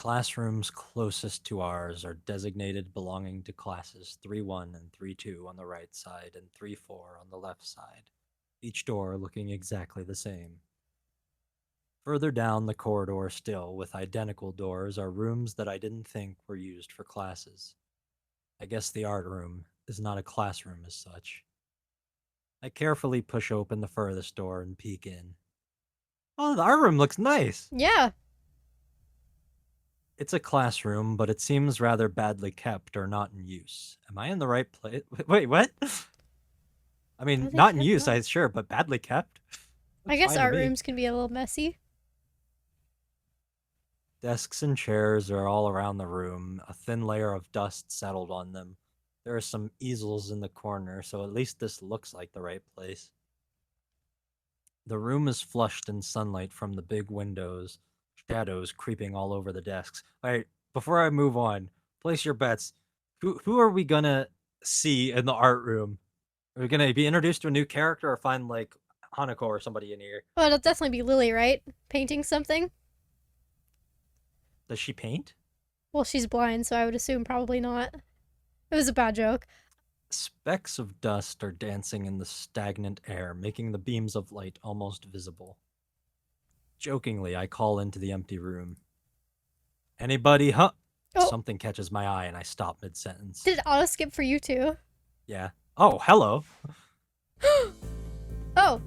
Classrooms closest to ours are designated belonging to classes 3-1 and 3-2 on the right side and 3-4 on the left side, each door looking exactly the same. Further down the corridor still, with identical doors, are rooms that I didn't think were used for classes. I guess the art room is not a classroom as such. I carefully push open the furthest door and peek in. Oh, the art room looks nice! Yeah. It's a classroom, but it seems rather badly kept or not in use. Am I in the right place? Wait, what? I mean, Are they not in kept use, up? I sure, but badly kept? I Looks guess fine to art me. rooms can be a little messy. Desks and chairs are all around the room, a thin layer of dust settled on them. There are some easels in the corner, so at least this looks like the right place. The room is flushed in sunlight from the big windows, shadows creeping all over the desks. All right, before I move on, place your bets. Who are we gonna see in the art room? Are we gonna be introduced to a new character or find like Hanako or somebody in here? Oh, it'll definitely be Lily, right? Painting something? Does she paint? Well, she's blind, so I would assume probably not. It was a bad joke. Specks of dust are dancing in the stagnant air, making the beams of light almost visible. Jokingly, I call into the empty room. Anybody, huh? Oh, Something catches my eye and I stop mid sentence. did it auto skip for you too? Yeah. Oh, hello. Oh,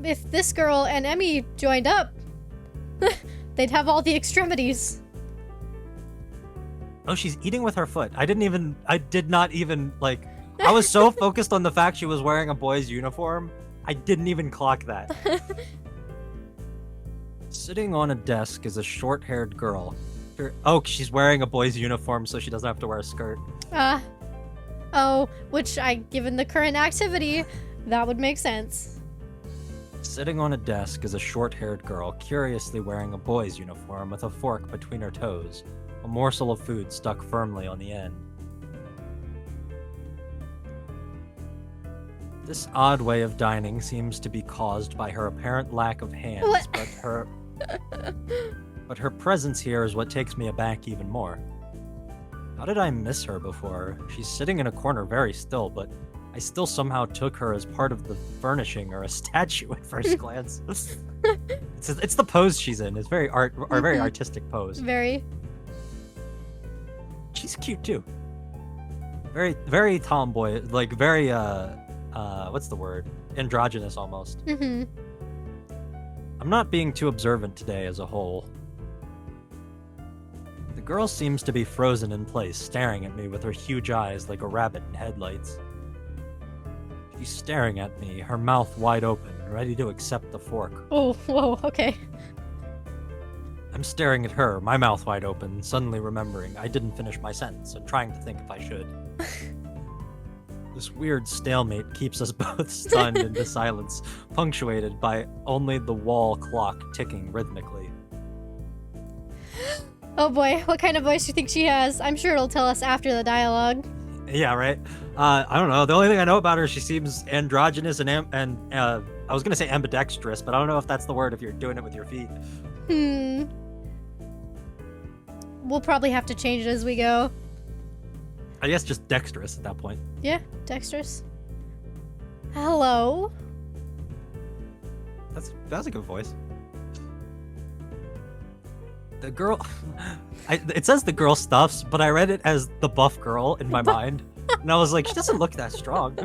if this girl and Emmy joined up, they'd have all the extremities. Oh, she's eating with her foot. I did not even, like, I was so focused on the fact she was wearing a boy's uniform, I didn't even clock that. Sitting on a desk is a short-haired girl. Oh, she's wearing a boy's uniform, so she doesn't have to wear a skirt. Given the current activity, that would make sense. Sitting on a desk is a short-haired girl, curiously wearing a boy's uniform with a fork between her toes, a morsel of food stuck firmly on the end. This odd way of dining seems to be caused by her apparent lack of hands, What? but her presence here is what takes me aback even more. How did I miss her before? She's sitting in a corner very still, but I still somehow took her as part of the furnishing or a statue at first glance. It's the pose she's in. It's very very artistic pose. Very. She's cute too. Very tomboy, like very what's the word? Androgynous almost. Mm-hmm. I'm not being too observant today as a whole. The girl seems to be frozen in place, staring at me with her huge eyes like a rabbit in headlights. She's staring at me, her mouth wide open, ready to accept the fork. Oh, whoa, okay. I'm staring at her, my mouth wide open, suddenly remembering I didn't finish my sentence and trying to think if I should. This weird stalemate keeps us both stunned into silence, punctuated by only the wall clock ticking rhythmically. Oh boy, what kind of voice do you think she has? I'm sure it'll tell us after the dialogue. Yeah, right. I don't know. The only thing I know about her, she seems androgynous and I was gonna say ambidextrous, but I don't know if that's the word if you're doing it with your feet. We'll probably have to change it as we go. I guess just dexterous at that point. Yeah, dexterous. Hello. That's a good voice. The girl, it says the girl stuffs, but I read it as the buff girl in my mind, and I was like, she doesn't look that strong.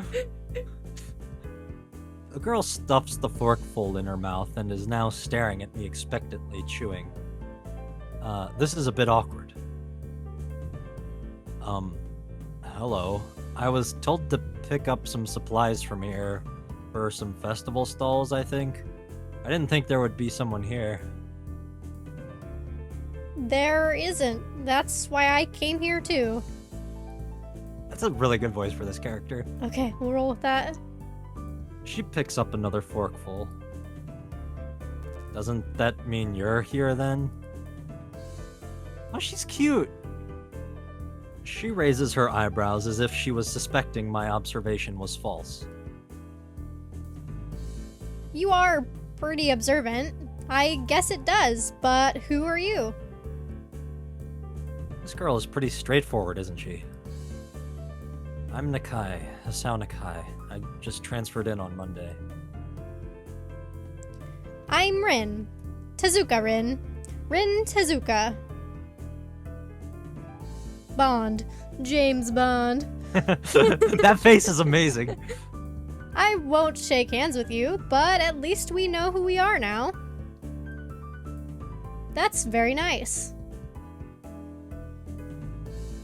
The girl stuffs the forkful in her mouth and is now staring at me expectantly, chewing. This is a bit awkward. Hello. I was told to pick up some supplies from here for some festival stalls, I think. I didn't think there would be someone here. There isn't. That's why I came here too. That's a really good voice for this character. Okay, we'll roll with that. She picks up another forkful. Doesn't that mean you're here then? Oh, she's cute. She raises her eyebrows as if she was suspecting my observation was false. You are pretty observant. I guess it does, but who are you? This girl is pretty straightforward, isn't she? I'm Nakai, Hisao Nakai. I just transferred in on Monday. I'm Rin. Tezuka Rin. Rin Tezuka. Bond. James Bond. That face is amazing. I won't shake hands with you, but at least we know who we are now. That's very nice.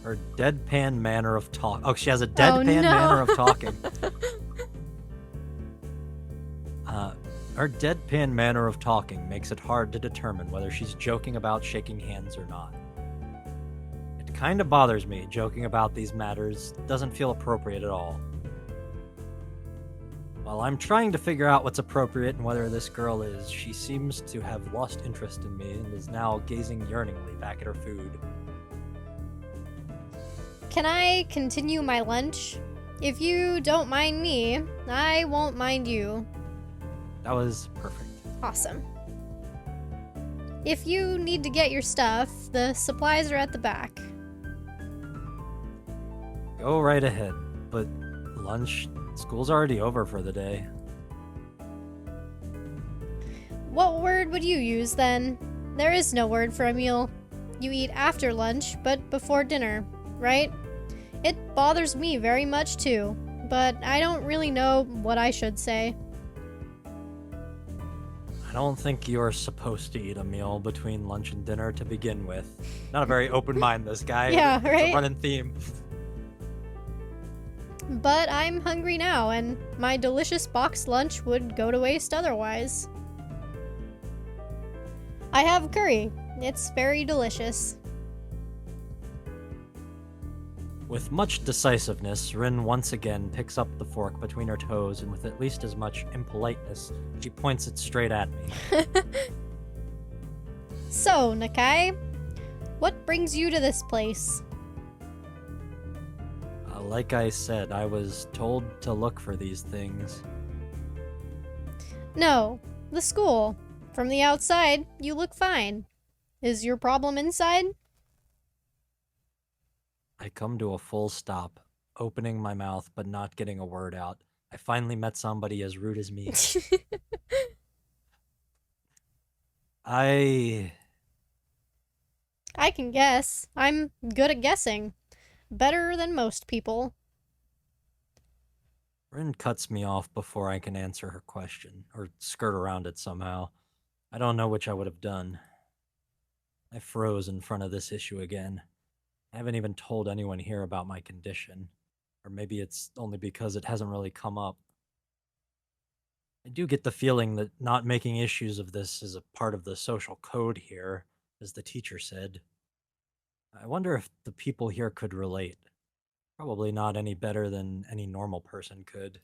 Her deadpan manner of talk. Oh, she has a deadpan manner of talking. Her deadpan manner of talking makes it hard to determine whether she's joking about shaking hands or not. It kind of bothers me. Joking about these matters doesn't feel appropriate at all. While I'm trying to figure out what's appropriate and whether this girl is, she seems to have lost interest in me and is now gazing yearningly back at her food. Can I continue my lunch? If you don't mind me, I won't mind you. That was perfect. Awesome. If you need to get your stuff, the supplies are at the back. Go right ahead, but lunch, school's already over for the day. What word would you use then? There is no word for a meal. You eat after lunch, but before dinner, right? It bothers me very much too, but I don't really know what I should say. I don't think you're supposed to eat a meal between lunch and dinner to begin with. Not a very open mind, this guy. Yeah, It's right? a running theme. But I'm hungry now, and my delicious boxed lunch would go to waste otherwise. I have curry. It's very delicious. With much decisiveness, Rin once again picks up the fork between her toes, and with at least as much impoliteness, she points it straight at me. So, Nakai, what brings you to this place? Like I said, I was told to look for these things. No, the school. From the outside, you look fine. Is your problem inside? I come to a full stop, opening my mouth but not getting a word out. I finally met somebody as rude as me. I can guess. I'm good at guessing. Better than most people. Rin cuts me off before I can answer her question, or skirt around it somehow. I don't know which I would have done. I froze in front of this issue again. I haven't even told anyone here about my condition. Or maybe it's only because it hasn't really come up. I do get the feeling that not making issues of this is a part of the social code here, as the teacher said. I wonder if the people here could relate. Probably not any better than any normal person could.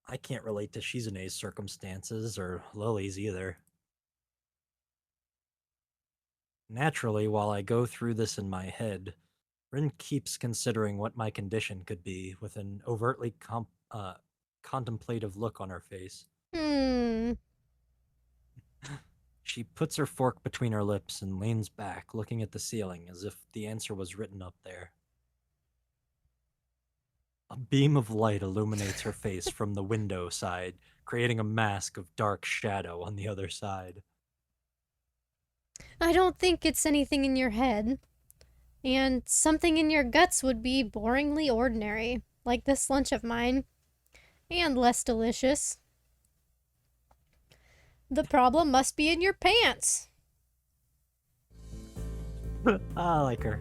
I can't relate to Shizune's circumstances, or Lily's either. Naturally, while I go through this in my head, Rin keeps considering what my condition could be with an overtly contemplative look on her face. She puts her fork between her lips and leans back, looking at the ceiling as if the answer was written up there. A beam of light illuminates her face from the window side, creating a mask of dark shadow on the other side. I don't think it's anything in your head. And something in your guts would be boringly ordinary, like this lunch of mine. And less delicious. The problem must be in your pants. I like her.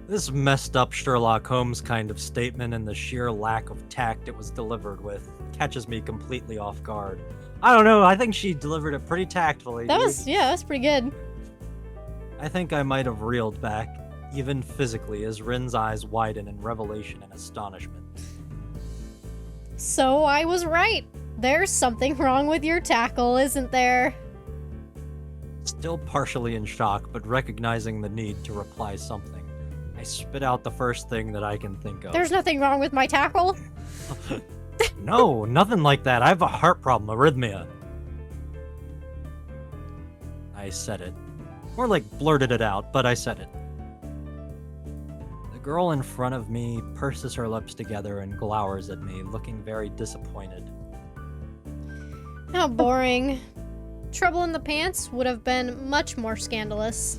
This messed up Sherlock Holmes kind of statement and the sheer lack of tact it was delivered with catches me completely off guard. I don't know, I think she delivered it pretty tactfully. That was pretty good. I think I might have reeled back, even physically, as Rin's eyes widen in revelation and astonishment. So I was right. There's something wrong with your tackle, isn't there? Still partially in shock, but recognizing the need to reply something, I spit out the first thing that I can think of. There's nothing wrong with my tackle. No, nothing like that. I have a heart problem, arrhythmia. I said it. More like blurted it out, but I said it. The girl in front of me purses her lips together and glowers at me, looking very disappointed. How boring. Trouble in the pants would have been much more scandalous.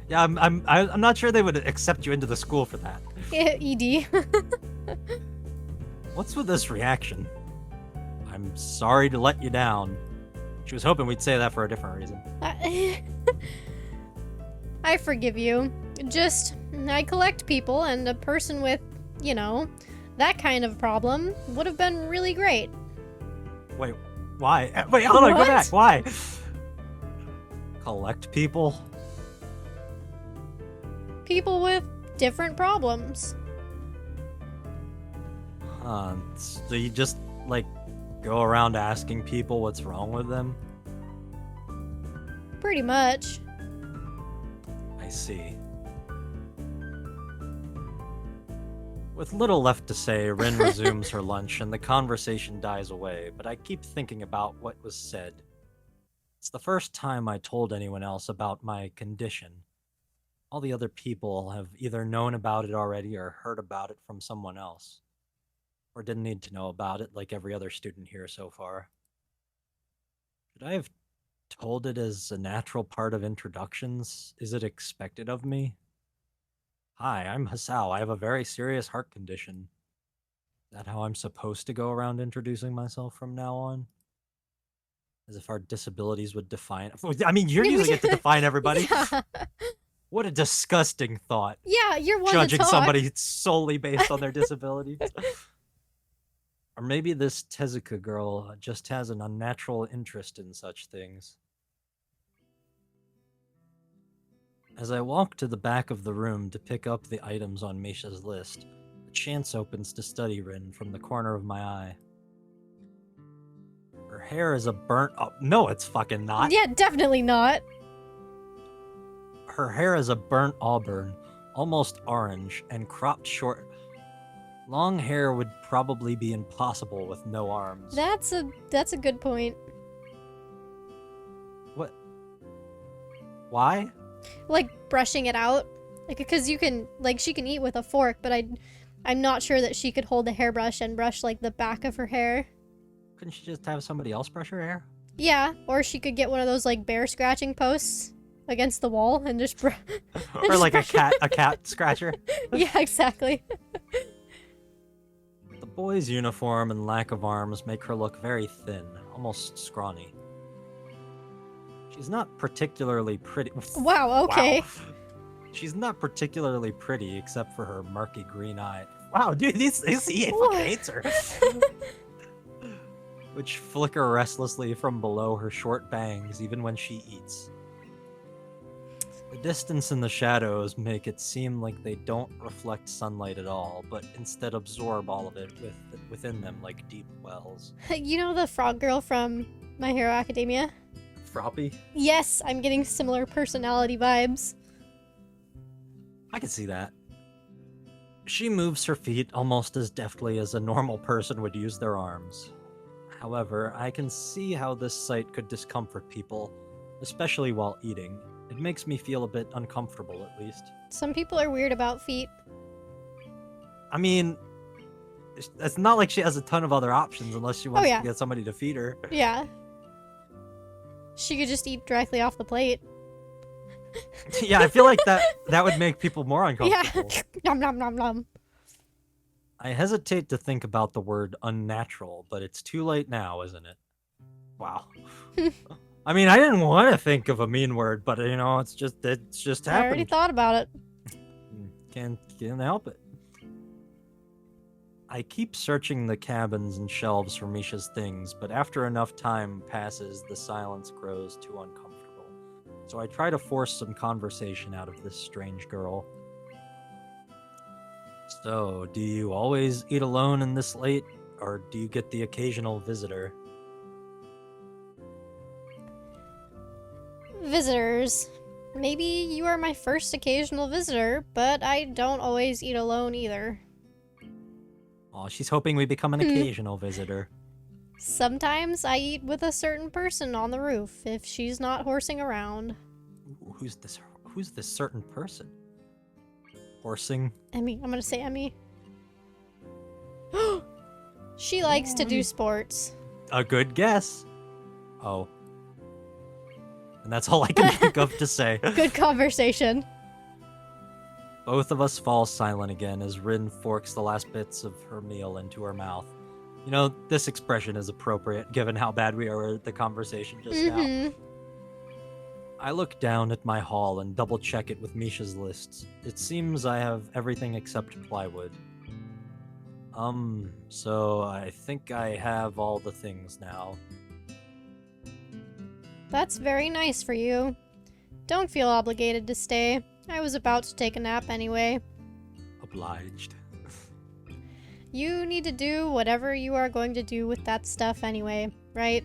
Yeah, I'm not sure they would accept you into the school for that. ED. What's with this reaction? I'm sorry to let you down. She was hoping we'd say that for a different reason. I forgive you. Just, I collect people, and a person with, that kind of problem would have been really great. Wait, why? Wait, hold on, go What? back. Why? Collect people? People with different problems. So you just, go around asking people what's wrong with them? Pretty much. I see. With little left to say, Rin resumes her lunch and the conversation dies away, but I keep thinking about what was said. It's the first time I told anyone else about my condition. All the other people have either known about it already or heard about it from someone else. Or didn't need to know about it like every other student here so far. Should I have told it as a natural part of introductions? Is it expected of me? Hi, I'm Hisao. I have a very serious heart condition. Is that how I'm supposed to go around introducing myself from now on? As if our disabilities would define... I mean, you're using it to define everybody. Yeah. What a disgusting thought. Yeah, you're one Judging to talk. somebody solely based on their disabilities. Or maybe this Tezuka girl just has an unnatural interest in such things. As I walk to the back of the room to pick up the items on Misha's list, a chance opens to study Rin from the corner of my eye. Her hair is a burnt... Oh, no, it's fucking not. Yeah, definitely not. Her hair is a burnt auburn, almost orange, and cropped short. Long hair would probably be impossible with no arms. That's a good point. What? Why? Like brushing it out, because you can, she can eat with a fork, but I'm not sure that she could hold a hairbrush and brush the back of her hair. Couldn't she just have somebody else brush her hair? Yeah, or she could get one of those bear scratching posts against the wall and just Or a cat scratcher. Yeah, exactly. The boy's uniform and lack of arms make her look very thin, almost scrawny. She's not particularly pretty. Wow, okay. Wow. She's not particularly pretty except for her murky green eye. Wow, dude, he fucking hates her. Which flicker restlessly from below her short bangs even when she eats. The distance and the shadows make it seem like they don't reflect sunlight at all, but instead absorb all of it within them like deep wells. You know the frog girl from My Hero Academia? Froppy? Yes, I'm getting similar personality vibes. I can see that. She moves her feet almost as deftly as a normal person would use their arms. However, I can see how this sight could discomfort people, especially while eating. It makes me feel a bit uncomfortable, at least. Some people are weird about feet. I mean, it's not like she has a ton of other options unless she wants to get somebody to feed her. Yeah. She could just eat directly off the plate. Yeah, I feel like that would make people more uncomfortable. Yeah. Nom nom nom nom. I hesitate to think about the word unnatural, but it's too late now, isn't it? Wow. I mean, I didn't want to think of a mean word, but it's just happened. I already thought about it. Can't help it. I keep searching the cabins and shelves for Misha's things, but after enough time passes, the silence grows too uncomfortable. So I try to force some conversation out of this strange girl. So, do you always eat alone and this late, or do you get the occasional visitor? Visitors. Maybe you are my first occasional visitor, but I don't always eat alone either. Oh, she's hoping we become an occasional visitor. Sometimes I eat with a certain person on the roof if she's not horsing around. who's this? Who's this certain person? Horsing? Emmy. I'm gonna say Emmy. She likes to do sports. A good guess. Oh. And that's all I can think of to say. Good conversation. Both of us fall silent again as Rin forks the last bits of her meal into her mouth. You know, this expression is appropriate given how bad we are at the conversation just now. I look down at my haul and double check it with Misha's lists. It seems I have everything except plywood. So I think I have all the things now. That's very nice for you. Don't feel obligated to stay. I was about to take a nap anyway. Obliged. You need to do whatever you are going to do with that stuff anyway, right?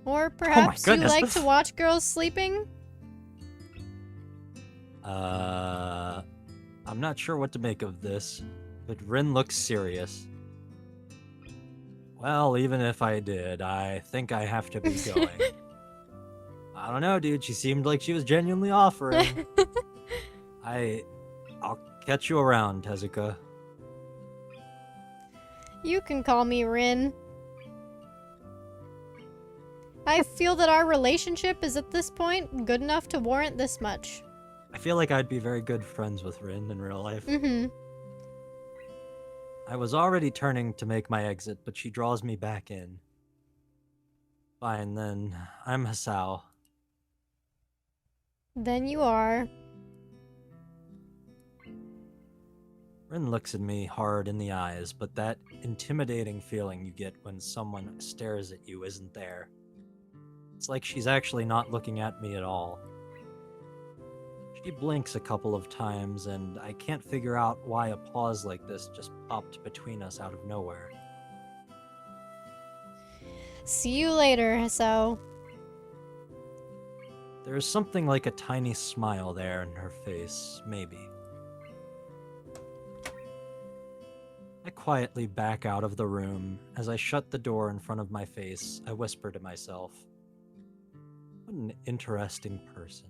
Or perhaps you like to watch girls sleeping? I'm not sure what to make of this, but Rin looks serious. Well, even if I did, I think I have to be going. I don't know, dude. She seemed like she was genuinely offering. I'll catch you around, Tezuka. You can call me Rin. I feel that our relationship is at this point good enough to warrant this much. I feel like I'd be very good friends with Rin in real life. I was already turning to make my exit, but she draws me back in. Fine, then. I'm Hisao. Then you are. Rin looks at me hard in the eyes, but that intimidating feeling you get when someone stares at you isn't there. It's like she's actually not looking at me at all. She blinks a couple of times, and I can't figure out why a pause like this just popped between us out of nowhere. See you later, Hisao. There's something like a tiny smile there in her face, maybe. I quietly back out of the room. As I shut the door in front of my face, I whisper to myself, "What an interesting person."